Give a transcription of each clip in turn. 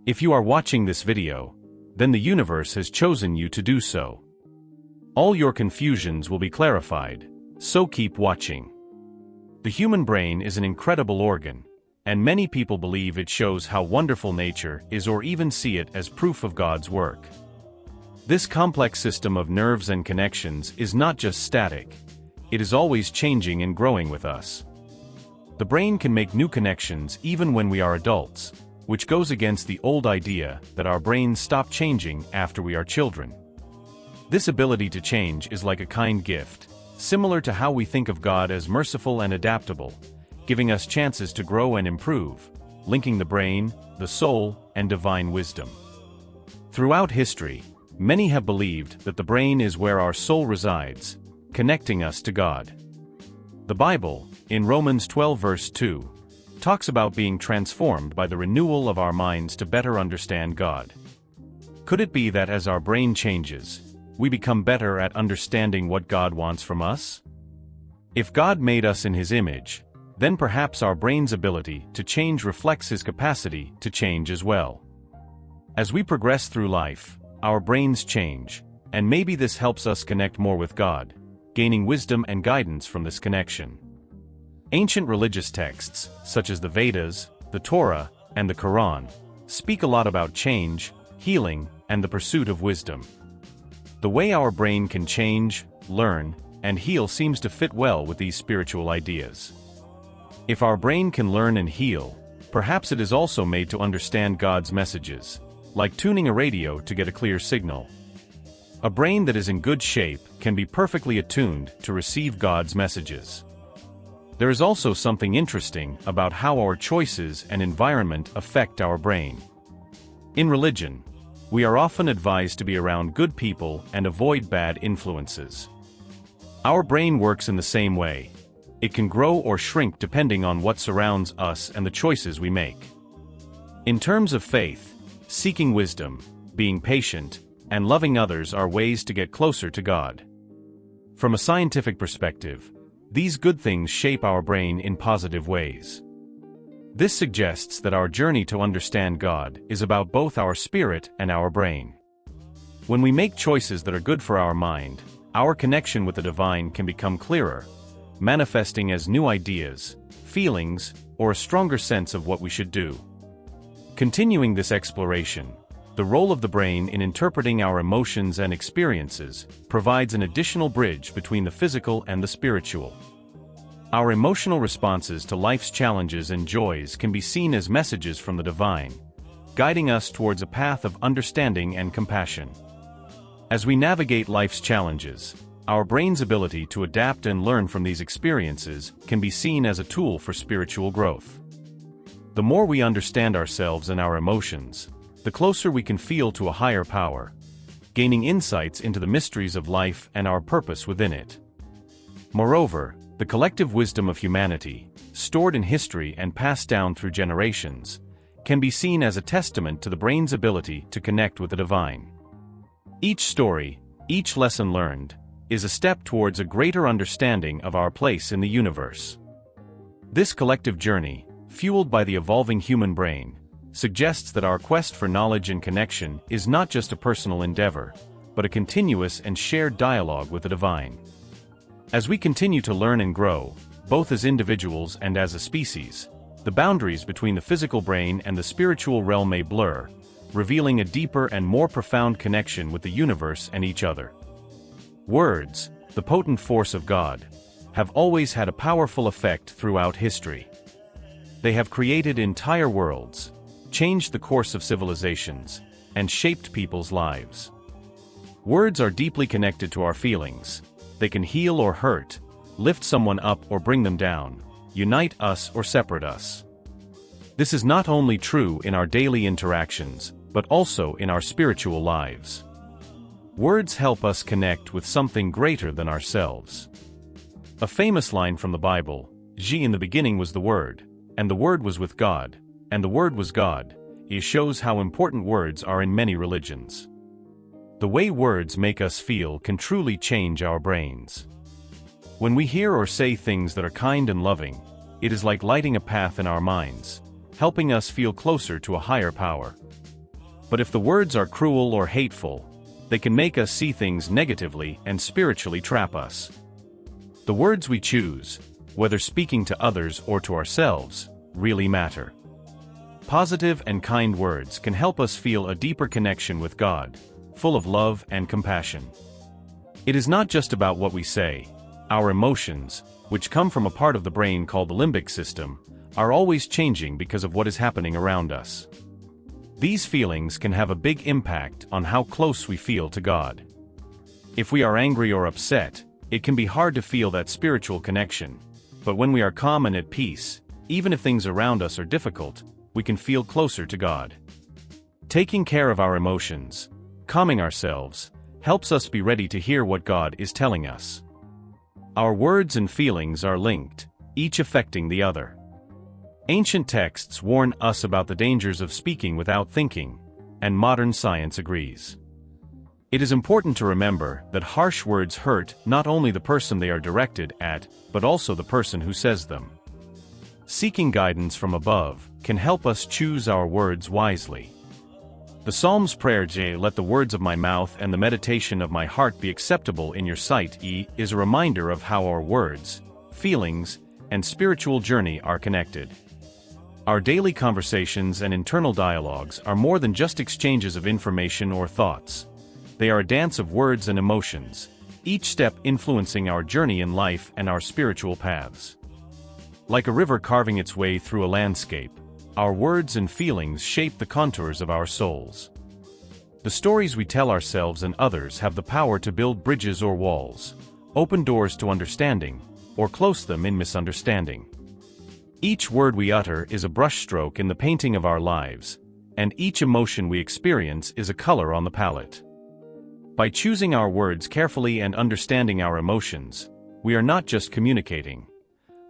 If you are watching this video, then the universe has chosen you to do so. All your confusions will be clarified, so keep watching. The human brain is an incredible organ, and many people believe it shows how wonderful nature is or even see it as proof of God's work. This complex system of nerves and connections is not just static, it is always changing and growing with us. The brain can make new connections even when we are adults, which goes against the old idea that our brains stop changing after we are children. This ability to change is like a kind gift, similar to how we think of God as merciful and adaptable, giving us chances to grow and improve, linking the brain, the soul, and divine wisdom. Throughout history, many have believed that the brain is where our soul resides, connecting us to God. The Bible, in Romans 12 verse 2, talks about being transformed by the renewal of our minds to better understand God. Could it be that as our brain changes, we become better at understanding what God wants from us? If God made us in His image, then perhaps our brain's ability to change reflects His capacity to change as well. As we progress through life, our brains change, and maybe this helps us connect more with God, gaining wisdom and guidance from this connection. Ancient religious texts, such as the Vedas, the Torah, and the Quran, speak a lot about change, healing, and the pursuit of wisdom. The way our brain can change, learn, and heal seems to fit well with these spiritual ideas. If our brain can learn and heal, perhaps it is also made to understand God's messages, like tuning a radio to get a clear signal. A brain that is in good shape can be perfectly attuned to receive God's messages. There is also something interesting about how our choices and environment affect our brain. In religion, we are often advised to be around good people and avoid bad influences. Our brain works in the same way. It can grow or shrink depending on what surrounds us and the choices we make. In terms of faith, seeking wisdom, being patient, and loving others are ways to get closer to God. From a scientific perspective, these good things shape our brain in positive ways. This suggests that our journey to understand God is about both our spirit and our brain. When we make choices that are good for our mind, our connection with the divine can become clearer, manifesting as new ideas, feelings, or a stronger sense of what we should do. Continuing this exploration, the role of the brain in interpreting our emotions and experiences provides an additional bridge between the physical and the spiritual. Our emotional responses to life's challenges and joys can be seen as messages from the divine, guiding us towards a path of understanding and compassion. As we navigate life's challenges, our brain's ability to adapt and learn from these experiences can be seen as a tool for spiritual growth. The more we understand ourselves and our emotions, the closer we can feel to a higher power, gaining insights into the mysteries of life and our purpose within it. Moreover, the collective wisdom of humanity, stored in history and passed down through generations, can be seen as a testament to the brain's ability to connect with the divine. Each story, each lesson learned, is a step towards a greater understanding of our place in the universe. This collective journey, fueled by the evolving human brain, suggests that our quest for knowledge and connection is not just a personal endeavor, but a continuous and shared dialogue with the divine. As we continue to learn and grow, both as individuals and as a species, the boundaries between the physical brain and the spiritual realm may blur, revealing a deeper and more profound connection with the universe and each other. Words, the potent force of God, have always had a powerful effect throughout history. They have created entire worlds, changed the course of civilizations, and shaped people's lives. Words are deeply connected to our feelings. They can heal or hurt, lift someone up or bring them down, unite us or separate us. This is not only true in our daily interactions, but also in our spiritual lives. Words help us connect with something greater than ourselves. A famous line from the Bible, "In the beginning was the Word, and the Word was with God, and the Word was God," shows how important words are in many religions. The way words make us feel can truly change our brains. When we hear or say things that are kind and loving, it is like lighting a path in our minds, helping us feel closer to a higher power. But if the words are cruel or hateful, they can make us see things negatively and spiritually trap us. The words we choose, whether speaking to others or to ourselves, really matter. Positive and kind words can help us feel a deeper connection with God, full of love and compassion. It is not just about what we say. Our emotions, which come from a part of the brain called the limbic system, are always changing because of what is happening around us. These feelings can have a big impact on how close we feel to God. If we are angry or upset, it can be hard to feel that spiritual connection. But when we are calm and at peace, even if things around us are difficult, we can feel closer to God. Taking care of our emotions, calming ourselves, helps us be ready to hear what God is telling us. Our words and feelings are linked, each affecting the other. Ancient texts warn us about the dangers of speaking without thinking, and modern science agrees. It is important to remember that harsh words hurt not only the person they are directed at, but also the person who says them. Seeking guidance from above can help us choose our words wisely. The Psalms prayer, "Let the words of my mouth and the meditation of my heart be acceptable in your sight," is a reminder of how our words, feelings, and spiritual journey are connected. Our daily conversations and internal dialogues are more than just exchanges of information or thoughts. They are a dance of words and emotions, each step influencing our journey in life and our spiritual paths. Like a river carving its way through a landscape, our words and feelings shape the contours of our souls. The stories we tell ourselves and others have the power to build bridges or walls, open doors to understanding, or close them in misunderstanding. Each word we utter is a brushstroke in the painting of our lives, and each emotion we experience is a color on the palette. By choosing our words carefully and understanding our emotions, we are not just communicating.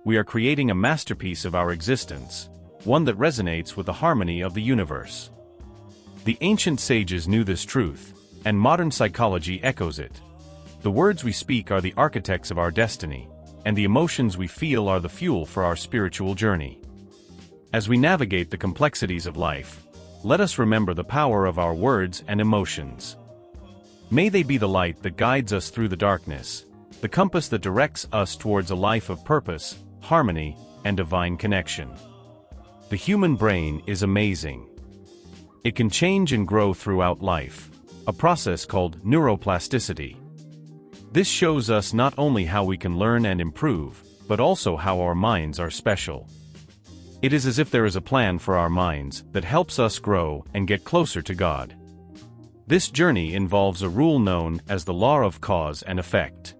We are creating a masterpiece of our existence, one that resonates with the harmony of the universe. The ancient sages knew this truth, and modern psychology echoes it. The words we speak are the architects of our destiny, and the emotions we feel are the fuel for our spiritual journey. As we navigate the complexities of life, let us remember the power of our words and emotions. May they be the light that guides us through the darkness, the compass that directs us towards a life of purpose, harmony, and divine connection. The human brain is amazing. It can change and grow throughout life, a process called neuroplasticity. This shows us not only how we can learn and improve, but also how our minds are special. It is as if there is a plan for our minds that helps us grow and get closer to God. This journey involves a rule known as the law of cause and effect.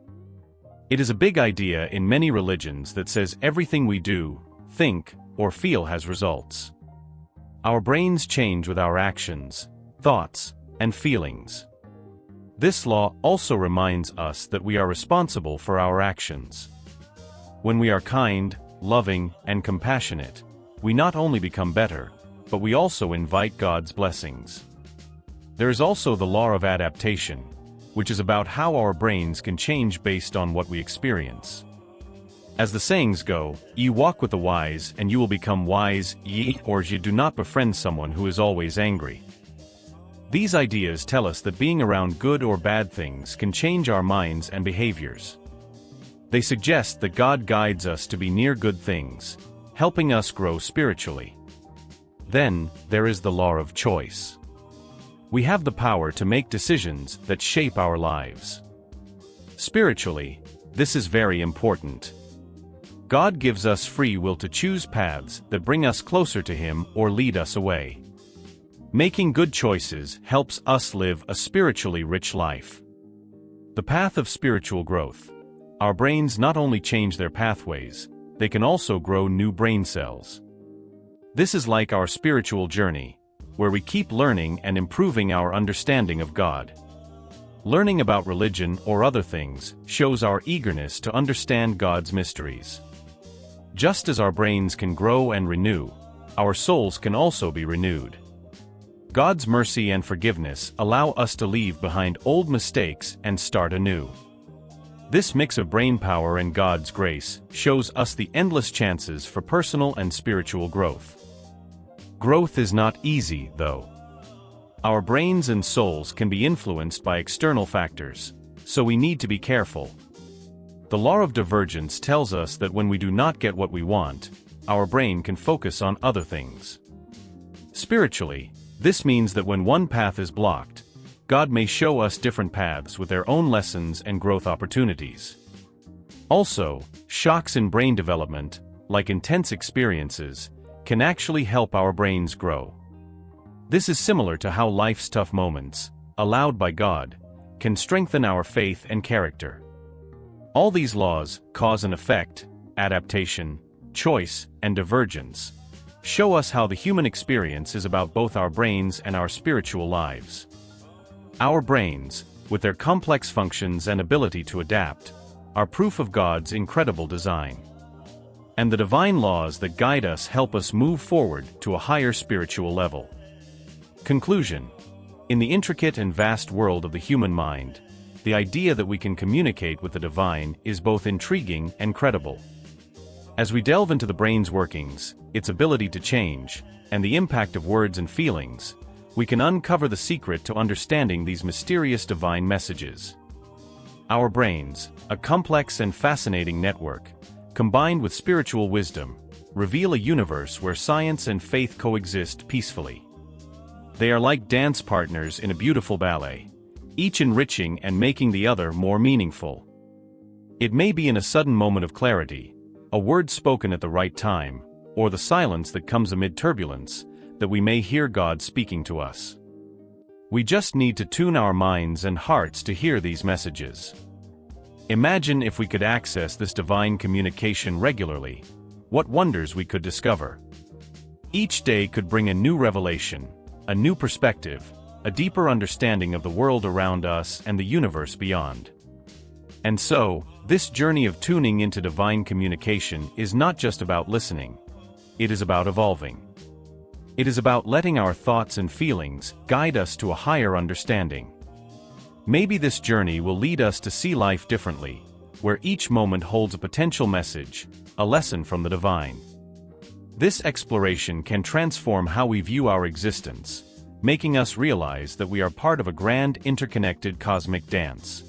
It is a big idea in many religions that says everything we do, think, or feel has results. Our brains change with our actions, thoughts, and feelings. This law also reminds us that we are responsible for our actions. When we are kind, loving, and compassionate, we not only become better, but we also invite God's blessings. There is also the law of adaptation, which is about how our brains can change based on what we experience. As the sayings go, "Ye walk with the wise, and you will become wise, or ye do not befriend someone who is always angry." These ideas tell us that being around good or bad things can change our minds and behaviors. They suggest that God guides us to be near good things, helping us grow spiritually. Then, there is the law of choice. We have the power to make decisions that shape our lives. Spiritually, this is very important. God gives us free will to choose paths that bring us closer to Him or lead us away. Making good choices helps us live a spiritually rich life. The path of spiritual growth. Our brains not only change their pathways, they can also grow new brain cells. This is like our spiritual journey, where we keep learning and improving our understanding of God. Learning about religion or other things shows our eagerness to understand God's mysteries. Just as our brains can grow and renew, our souls can also be renewed. God's mercy and forgiveness allow us to leave behind old mistakes and start anew. This mix of brainpower and God's grace shows us the endless chances for personal and spiritual growth. Growth is not easy, though. Our brains and souls can be influenced by external factors, so we need to be careful. The law of divergence tells us that when we do not get what we want, our brain can focus on other things. Spiritually, this means that when one path is blocked, God may show us different paths with their own lessons and growth opportunities. Also, shocks in brain development, like intense experiences, can actually help our brains grow. This is similar to how life's tough moments, allowed by God, can strengthen our faith and character. All these laws, cause and effect, adaptation, choice, and divergence, show us how the human experience is about both our brains and our spiritual lives. Our brains, with their complex functions and ability to adapt, are proof of God's incredible design. And the divine laws that guide us help us move forward to a higher spiritual level. Conclusion: in the intricate and vast world of the human mind, the idea that we can communicate with the divine is both intriguing and credible. As we delve into the brain's workings, its ability to change, and the impact of words and feelings, we can uncover the secret to understanding these mysterious divine messages. Our brains, a complex and fascinating network, combined with spiritual wisdom, reveal a universe where science and faith coexist peacefully. They are like dance partners in a beautiful ballet, each enriching and making the other more meaningful. It may be in a sudden moment of clarity, a word spoken at the right time, or the silence that comes amid turbulence, that we may hear God speaking to us. We just need to tune our minds and hearts to hear these messages. Imagine if we could access this divine communication regularly, what wonders we could discover. Each day could bring a new revelation, a new perspective, a deeper understanding of the world around us and the universe beyond. And so, this journey of tuning into divine communication is not just about listening. It is about evolving. It is about letting our thoughts and feelings guide us to a higher understanding. Maybe this journey will lead us to see life differently, where each moment holds a potential message, a lesson from the divine. This exploration can transform how we view our existence, making us realize that we are part of a grand interconnected cosmic dance.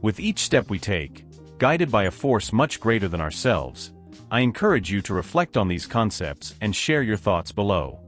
With each step we take, guided by a force much greater than ourselves, I encourage you to reflect on these concepts and share your thoughts below.